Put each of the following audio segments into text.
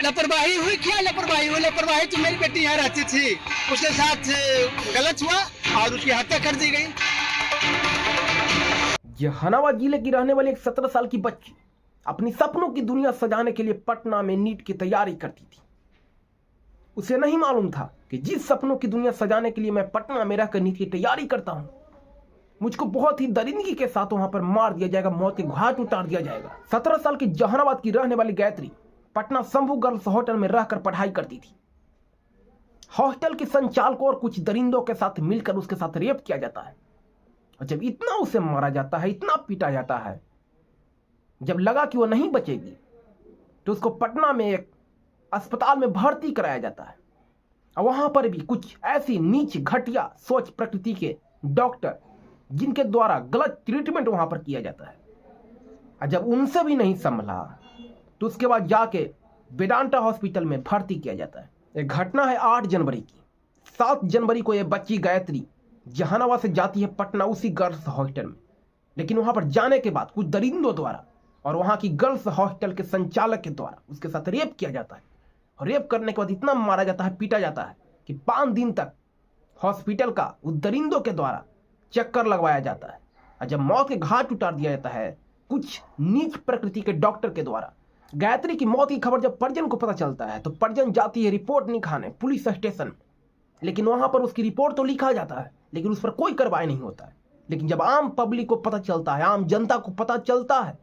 लापरवाही हुई, क्या लापरवाही हुई? लापरवाही तो मेरी बेटी यहाँ रहती थी, उसके साथ गलत हुआ और उसकी हत्या कर दी गई। जहानाबाद जिले की रहने वाली एक 17 साल की बच्ची अपनी सपनों की दुनिया सजाने के लिए पटना में नीट की तैयारी करती थी। उसे नहीं मालूम था कि जिस सपनों की दुनिया सजाने के लिए मैं पटना में रहकर नीट की तैयारी करता हूं, मुझको बहुत ही दरिंदगी के साथ वहां पर मार दिया जाएगा, मौत के घाट उतार दिया जाएगा। 17 साल की जहानाबाद की रहने वाली गायत्री पटना शंभू गर्ल्स होटल में रहकर पढ़ाई करती थी। हॉस्टल के संचालकों और कुछ दरिंदों के साथ मिलकर उसके साथ रेप किया जाता है और जब इतना उसे मारा जाता है, इतना पीटा जाता है, जब लगा कि वो नहीं बचेगी तो उसको पटना में एक अस्पताल में भर्ती कराया जाता है और वहां पर भी कुछ ऐसी नीच घटिया सोच प्रकृति के डॉक्टर जिनके द्वारा गलत ट्रीटमेंट वहां पर किया जाता है। और जब उनसे भी नहीं संभला तो उसके बाद जाके वेदांता हॉस्पिटल में भर्ती किया जाता है। एक घटना है 8 जनवरी की। 7 जनवरी को यह बच्ची गायत्री जहानाबाद से जाती है पटना उसी गर्ल्स हॉस्टल में, लेकिन वहां पर जाने के बाद कुछ दरिंदों द्वारा और वहां की गर्ल्स हॉस्टल के संचालक के द्वारा उसके साथ रेप किया जाता है और रेप करने के बाद इतना मारा जाता है, पीटा जाता है कि 5 दिन तक हॉस्पिटल का उस दरिंदों के द्वारा चक्कर लगवाया जाता है। और जब मौत के घाट उतार दिया जाता है कुछ नीच प्रकृति के डॉक्टर के द्वारा, गायत्री की मौत की खबर जब परिजन को पता चलता है तो परिजन जाती है रिपोर्ट लिखाने पुलिस स्टेशन में, लेकिन वहां पर उसकी रिपोर्ट तो लिखा जाता है लेकिन उस पर कोई कार्रवाई नहीं होता है। लेकिन जब आम पब्लिक को पता चलता है, आम जनता को पता चलता है,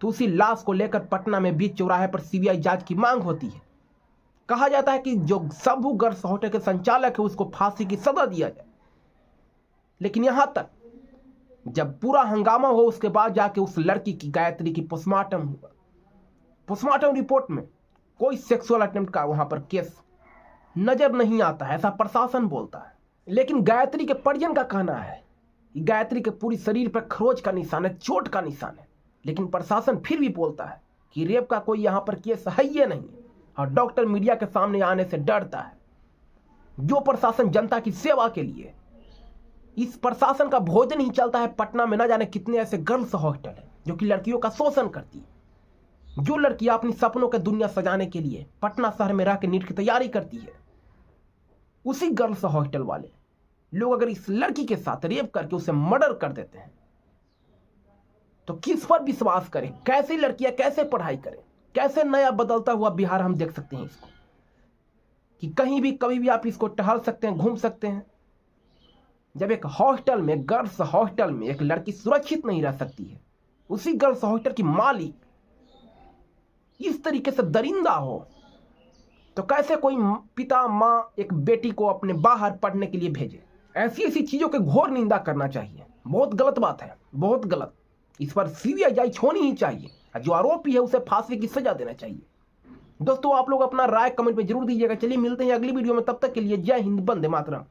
तो उसी लाश को लेकर पटना में बीच चौराहे पर सीबीआई जांच की मांग होती है। कहा जाता है कि जो शंभू गर्ल्स होटल के संचालक है उसको फांसी की सजा दिया जाए, लेकिन यहां तक जब पूरा हंगामा हो उसके बाद जाके उस लड़की की गायत्री की पोस्टमार्टम हुआ। पोस्टमार्टम रिपोर्ट में कोई सेक्सुअल अटेम्प्ट का वहां पर केस नजर नहीं आता है, ऐसा प्रशासन बोलता है। लेकिन गायत्री के परिजन का कहना है कि गायत्री के पूरी शरीर पर खरोच का निशान है, चोट का निशान है, लेकिन प्रशासन फिर भी बोलता है कि रेप का कोई यहां पर केस है ही नहीं और डॉक्टर मीडिया के सामने आने से डरता है। जो प्रशासन जनता की सेवा के लिए, इस प्रशासन का भोजन ही चलता है पटना में। न जाने कितने ऐसे गर्ल्स हॉस्टल है जो कि लड़कियों का शोषण करती है। जो लड़कियां अपनी सपनों की दुनिया सजाने के लिए पटना शहर में रह के नीट की तैयारी करती है, उसी गर्ल्स हॉस्टल वाले लोग अगर इस लड़की के साथ रेप करके उसे मर्डर कर देते हैं तो किस पर विश्वास करें? कैसी लड़कियां कैसे पढ़ाई करें? कैसे नया बदलता हुआ बिहार हम देख सकते हैं इसको कि कहीं भी कभी भी आप इसको टहल सकते हैं, घूम सकते हैं। जब एक हॉस्टल में, गर्ल्स हॉस्टल में एक लड़की सुरक्षित नहीं रह सकती है, उसी गर्ल्स हॉस्टल की मालिक इस तरीके से दरिंदा हो, तो कैसे कोई पिता माँ एक बेटी को अपने बाहर पढ़ने के लिए भेजे? ऐसी ऐसी चीजों के घोर निंदा करना चाहिए। बहुत गलत बात है, बहुत गलत। इस पर सीबीआई जांच होनी ही चाहिए। जो आरोपी है उसे फांसी की सजा देना चाहिए। दोस्तों, आप लोग अपना राय कमेंट में जरूर दीजिएगा। चलिए मिलते हैं अगली वीडियो में, तब तक के लिए जय हिंद, वंदे मातरम।